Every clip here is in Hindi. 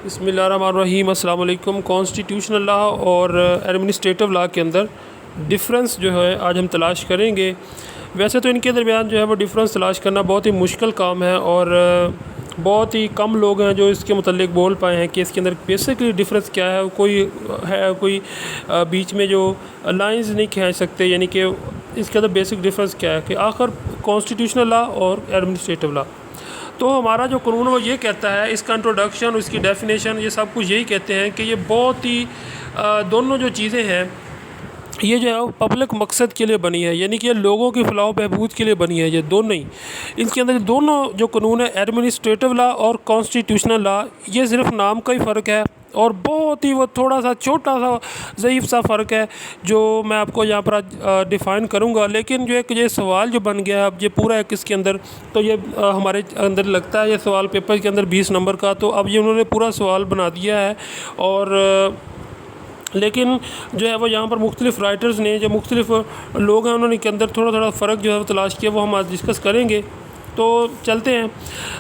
बिस्मिल्लाहिर्रहमानिर्रहीम। अस्सलाम वालेकुम। कॉन्स्टिट्यूशनल लॉ और एडमिनिस्ट्रेटिव लॉ के अंदर डिफरेंस जो है आज हम तलाश करेंगे। वैसे तो इनके दरमियान जो है वो डिफरेंस तलाश करना बहुत ही मुश्किल काम है और बहुत ही कम लोग हैं जो इसके मुतल्लिक बोल पाए हैं कि इसके अंदर बेसिकली डिफरेंस क्या है। कोई बीच में जो लाइंस नहीं खींच सकते, यानी कि इसके अंदर बेसिक डिफरेंस क्या है कि आखिर कॉन्स्टिट्यूशनल लॉ और एडमिनिस्ट्रेटिव लॉ। तो हमारा जो कानून वो ये कहता है, इसका इंट्रोडक्शन, इसकी डेफिनेशन, ये सब कुछ यही कहते हैं कि ये बहुत ही दोनों जो चीज़ें हैं ये जो है पब्लिक मकसद के लिए बनी है, यानी कि ये लोगों की फलाह बहबूद के लिए बनी है। ये दोनों ही, इनके अंदर दोनों जो कानून है एडमिनिस्ट्रेटिव लॉ और कॉन्स्टिट्यूशनल लॉ, ये सिर्फ नाम का ही फ़र्क है और बहुत ही वो थोड़ा सा छोटा सा ज़ईफ़ सा फ़र्क है जो मैं आपको यहाँ पर आज डिफ़ाइन करूँगा। लेकिन जो एक ये सवाल जो बन गया है अब ये पूरा है किसके अंदर, तो ये हमारे अंदर लगता है ये सवाल पेपर के अंदर 20 नंबर का, तो अब ये उन्होंने पूरा सवाल बना दिया है। और लेकिन जो है वो यहाँ पर मुख्तलिफ़ राइटर्स ने, जो मुख्तलिफ़ लोग हैं, उन्होंने के अंदर थोड़ा थोड़ा फ़र्क जो है वो तलाश किया, वो हम आज डिस्कस करेंगे। तो चलते हैं।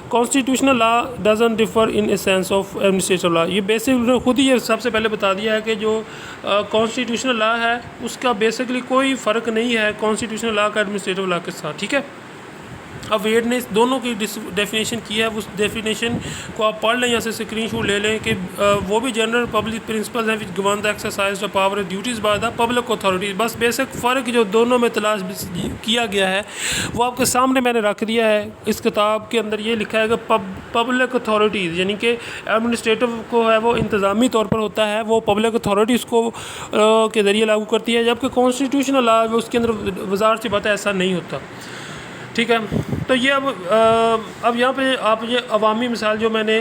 Constitutional law doesn't differ in a sense of administrative law. ये बेसिक उन्होंने खुद ही ये सबसे पहले बता दिया है कि जो कॉन्स्टिट्यूशनल लॉ है उसका बेसिकली कोई फ़र्क नहीं है कॉन्स्टिट्यूशनल लॉ का एडमिनिस्ट्रेटिव लॉ के साथ, ठीक है। अब वेड ने दोनों की डेफिनेशन की है, उस डेफिनेशन को आप पढ़ लें या से स्क्रीनशॉट ले लें कि वो भी जनरल पब्लिक प्रिंसिपल्स हैं which govern the exercise the power and duties by the public authorities. बस बेसिक फ़र्क जो दोनों में तलाश किया गया है वो आपके सामने मैंने रख दिया है। इस किताब के अंदर ये लिखा है कि पब्लिक अथॉरिटीज़ यानी कि एडमिनिस्ट्रेटिव को है वो इंतज़ामी तौर पर होता है, वो पब्लिक अथॉरिटीज़ को के ज़रिए लागू करती है, जबकि कॉन्स्टिट्यूशनल लॉ उसके अंदर वज़ारत सी बात है ऐसा नहीं होता, ठीक है। तो ये अब यहाँ पे आप ये अवामी मिसाल जो मैंने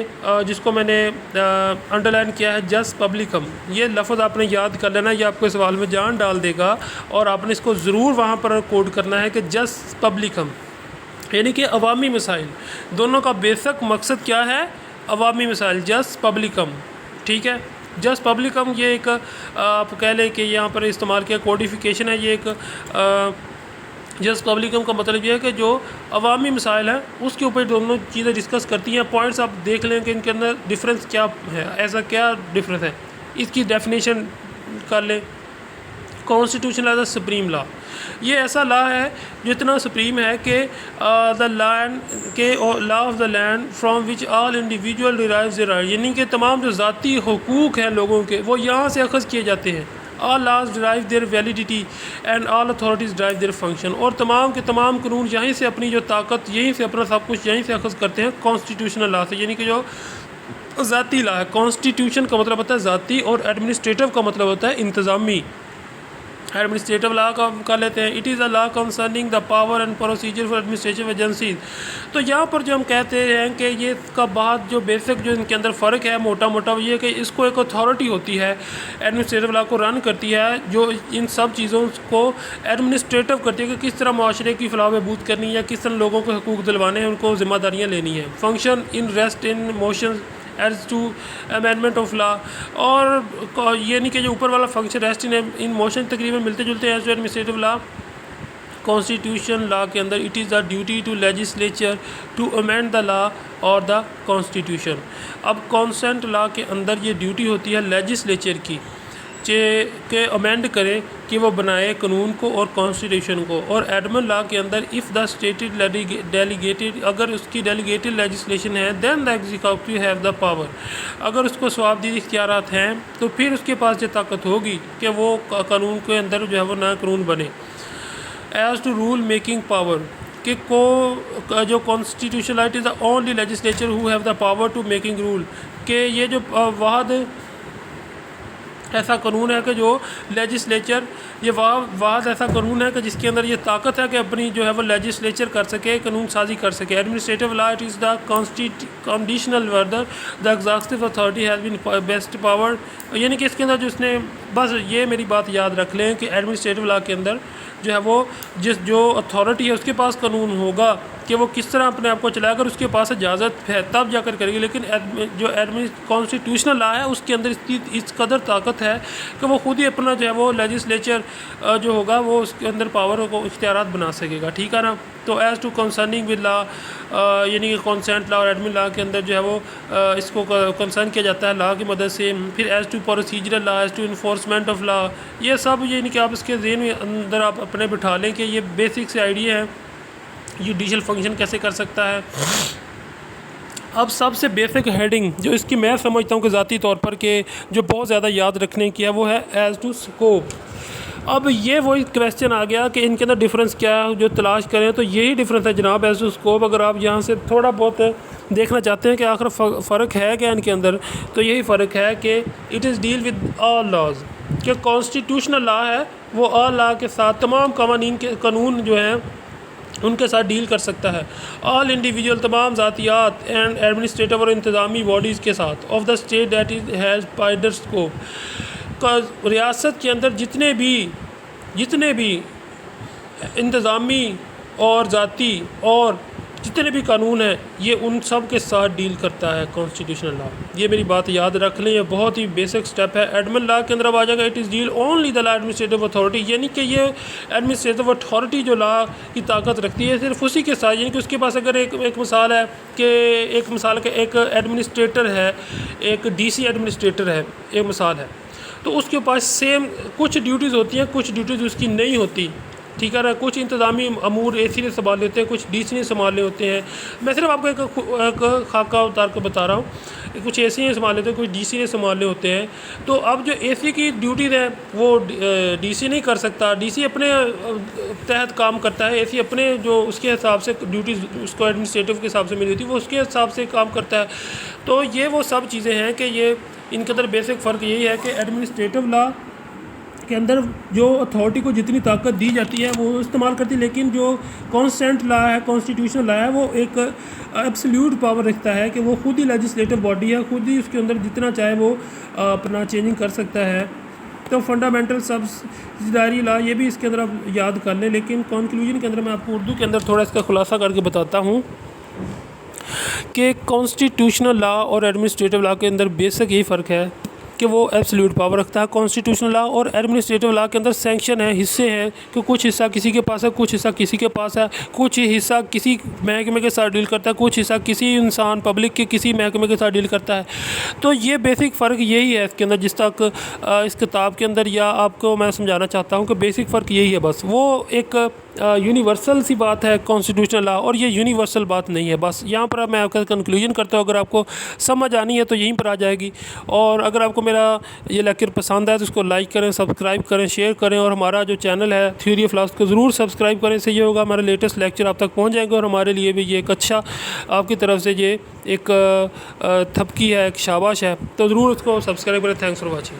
जिसको मैंने अंडरलाइन किया है, जस्ट पब्लिकम, ये लफ्ज़ आपने याद कर लेना, ये आपके सवाल में जान डाल देगा और आपने इसको ज़रूर वहाँ पर कोड करना है कि जस्ट पब्लिकम यानी कि अवामी मिसाइल। दोनों का बेसिक मकसद क्या है? अवामी मिसाइल, जस्ट पब्लिकम, ठीक है। जस्ट पब्लिकम ये एक आप कह लें कि यहाँ पर इस्तेमाल किया कोडिफिकेशन है। ये एक जस्ट पब्लिकम का मतलब ये है कि जो अवामी मिसाइल हैं उसके ऊपर दोनों चीज़ें डिस्कस करती हैं। पॉइंट्स आप देख लें कि इनके अंदर डिफरेंस क्या है, ऐसा क्या डिफरेंस है, इसकी डेफिनेशन कर लें। Constitution as a supreme law, ये ऐसा लॉ है जो इतना सुप्रीम है कि द लैंड के law of the land from which all individual derives their right, यानी कि तमाम जो ज़ाती हुकूक हैं लोगों के वो यहाँ से अखज़ किए जाते हैं। all laws derive their validity and all authorities derive their function, और तमाम के तमाम कानून यहीं से अपनी जो ताकत, यहीं से अपना सब कुछ यहीं से अखज़ करते हैं कॉन्स्टिट्यूशनल लॉ से, यानी कि जो ज़ाती लॉ है। कॉन्स्टिट्यूशन का मतलब होता है ज़ाती और एडमिनिस्ट्रेटिव का मतलब होता है इंतज़ामी। एडमिनिस्ट्रेटिव लॉ का कर लेते हैं, it is a law concerning the power and procedure for administrative agencies. तो यहाँ पर जो हम कहते हैं कि ये इसका बाद जो बेसिक जो इनके अंदर फ़र्क है मोटा मोटा ये कि इसको एक अथॉरिटी होती है एडमिनिस्ट्रेटिव लॉ को रन करती है, जो इन सब चीज़ों को एडमिनिस्ट्रेटिव करती है कि किस तरह माशरे की फलाह बहबूद करनी है, किस तरह लोगों को हकूक़ दिलवाने हैं, उनको ज़िम्मेदारियाँ लेनी है। Function in rest in motion as to amendment of law, और ये नहीं कि जो ऊपर वाला फंक्शन रेस्ट इन मोशन तकरीबन मिलते जुलते हैं as to administrative law. Constitution law के अंदर it is the duty to legislature to amend the law और द कॉन्स्टिट्यूशन। अब कॉन्सेंट लॉ के अंदर ये ड्यूटी होती है लेजिस्लेचर की के अमेंड करे कि वो बनाए कानून को और कॉन्स्टिट्यूशन को। और एडमिन लॉ के अंदर इफ़ द स्टेटेड डेलीगेटेड, अगर उसकी डेलीगेटेड लेजिस्लेशन है, then the executive have the power, अगर उसको सवाबदीद इख्तियारात हैं तो फिर उसके पास ये ताकत होगी कि वो कानून के अंदर जो है वो नया कानून बने। As to rule making power, कि को जो constitution it is the only legislature who have the power to making rule, कि ये जो वाहद ऐसा कानून है कि जो लेजिस्लेचर, ये वाहद ऐसा कानून है कि जिसके अंदर ये ताकत है कि अपनी जो है वो लेजिस्लेचर कर सके, कानून साजी कर सके। Administrative law it is the conditional order the executive authority has been best power, यानी कि इसके अंदर जो इसने, बस ये मेरी बात याद रख लें कि एडमिनिस्ट्रेटिव लॉ के अंदर जो है वो जो अथॉरिटी है उसके पास कानून होगा कि वो किस तरह अपने आप को चलाए, अगर उसके पास इजाज़त है तब जाकर करेगी। लेकिन जो कॉन्स्टिट्यूशनल लॉ है उसके अंदर इसकी इस कदर ताकत है कि वो खुद ही अपना जो है वो लेजिस्लेचर जो होगा वो उसके अंदर पावर को इख्तियारात बना सकेगा, ठीक है ना। तो as to concerning with law, यानी कि कंसेंट लॉ और एडमिन लॉ के अंदर जो है वो इसको कंसर्न किया जाता है लॉ की मदद से। फिर as to procedural law, as to enforcement of law, ये सब यानी कि आप इसके ज़हन में अंदर आप अपने बिठा लें कि ये बेसिक से आइडिया है जुडिशल फंक्शन कैसे कर सकता है। अब सबसे बेसिक हेडिंग जो इसकी मैं समझता हूँ कि ज़ाती तौर पर कि जो बहुत ज़्यादा याद रखने की है वो है एज़ टू स्कोप। अब ये वही क्वेश्चन आ गया कि इनके अंदर डिफरेंस क्या है जो तलाश करें, तो यही डिफरेंस है जनाब एज़ टू स्कोप। अगर आप यहाँ से थोड़ा बहुत देखना चाहते हैं कि आखिर फ़र्क है क्या इनके अंदर, तो यही फ़र्क है कि it is deal with all laws, कि कॉन्स्टिट्यूशनल लॉ है वो ऑल लॉ के साथ तमाम कवानीन के कानून जो हैं उनके साथ डील कर सकता है। ऑल इंडिविजुअल तमाम ज़ातियात एंड एडमिनिस्ट्रेटिव और इंतज़ामी बॉडीज़ के साथ of the state that is has wider scope, का रियासत के अंदर जितने भी इंतज़ामी और ज़ाती और जितने भी कानून हैं ये उन सब के साथ डील करता है कॉन्स्टिट्यूशनल लॉ। ये मेरी बात याद रख लें, ये बहुत ही बेसिक स्टेप है। एडमिन लॉ के अंदर अब आ जाएगा it is deal only the law administrative authority, यानी कि ये एडमिनिस्ट्रेटिव अथॉरिटी जो लॉ की ताकत रखती है सिर्फ उसी के साथ, यानी कि उसके पास अगर एक मिसाल है कि एक एडमिनिस्ट्रेटर है, एक डीसी एडमिनिस्ट्रेटर है, एक मिसाल है, तो उसके पास सेम कुछ ड्यूटीज़ होती हैं, कुछ ड्यूटीज़ उसकी नहीं होती, ठीक है ना। कुछ इंतज़ामी अमूर एसी ने संभाल लेते हैं, कुछ डीसी ने संभाले होते हैं। मैं सिर्फ आपको एक खाका उतार कर बता रहा हूँ, कुछ एसी ने संभाल लेते हैं, कुछ डीसी ने संभाले होते हैं। तो अब जो एसी की ड्यूटीज़ हैं वो डीसी नहीं कर सकता, डीसी अपने तहत काम करता है, एसी अपने जो उसके हिसाब से ड्यूटीज़ उसको एडमिनिस्ट्रेटिव के हिसाब से मिली थी वो उसके हिसाब से काम करता है। तो ये वो सब चीज़ें हैं कि ये इनके अंदर बेसिक फ़र्क यही है कि एडमिनिस्ट्रेटिव लॉ के अंदर जो अथॉरिटी को जितनी ताकत दी जाती है वो इस्तेमाल करती है, लेकिन जो कॉन्स्टेंट लॉ है, कॉन्स्टिट्यूशनल लॉ है, वो एक एब्सोल्यूट पावर रखता है कि वो खुद ही लेजिस्लेटिव बॉडी है, खुद ही उसके अंदर जितना चाहे वो अपना चेंजिंग कर सकता है। तो फंडामेंटल सब्सिडारी लॉ ये भी इसके अंदर आप याद कर लें, लेकिन कंक्लूजन के अंदर मैं आपको उर्दू के अंदर थोड़ा इसका खुलासा करके बताता हूँ कि कॉन्स्टिट्यूशनल लॉ और एडमिनिस्ट्रेटिव लॉ के अंदर बेसिक यही फ़र्क है कि वो एब्सोल्यूट पावर रखता है। कॉन्स्टिट्यूशनल लॉ और एडमिनिस्ट्रेटिव लॉ के अंदर सैंक्शन है, हिस्से हैं कि कुछ हिस्सा किसी के पास है, कुछ हिस्सा किसी के पास है, कुछ हिस्सा किसी महकमे के साथ डील करता है, कुछ हिस्सा किसी इंसान पब्लिक के किसी महकमे के साथ डील करता है। तो ये बेसिक फ़र्क यही है इसके अंदर, जिस तक इस किताब के अंदर या आपको मैं समझाना चाहता हूँ कि बेसिक फ़र्क यही है बस। वो एक यूनिवर्सल सी बात है कॉन्स्टिट्यूशनल लॉ, और ये यूनिवर्सल बात नहीं है। बस यहाँ पर मैं आपका कंक्लूजन करता हूँ, अगर आपको समझ आनी है तो यहीं पर आ जाएगी। और अगर आपको मेरा ये लेक्चर पसंद आए तो उसको लाइक करें, सब्सक्राइब करें, शेयर करें, और हमारा जो चैनल है थ्योरी ऑफ लॉस को ज़रूर सब्सक्राइब करें। इससे ये होगा हमारे लेटेस्ट लेक्चर आप तक पहुँच जाएंगे, और हमारे लिए भी ये एक अच्छा आपकी तरफ से ये एक थपकी है, एक शाबाश है, तो ज़रूर उसको सब्सक्राइब करें। Thanks for watching.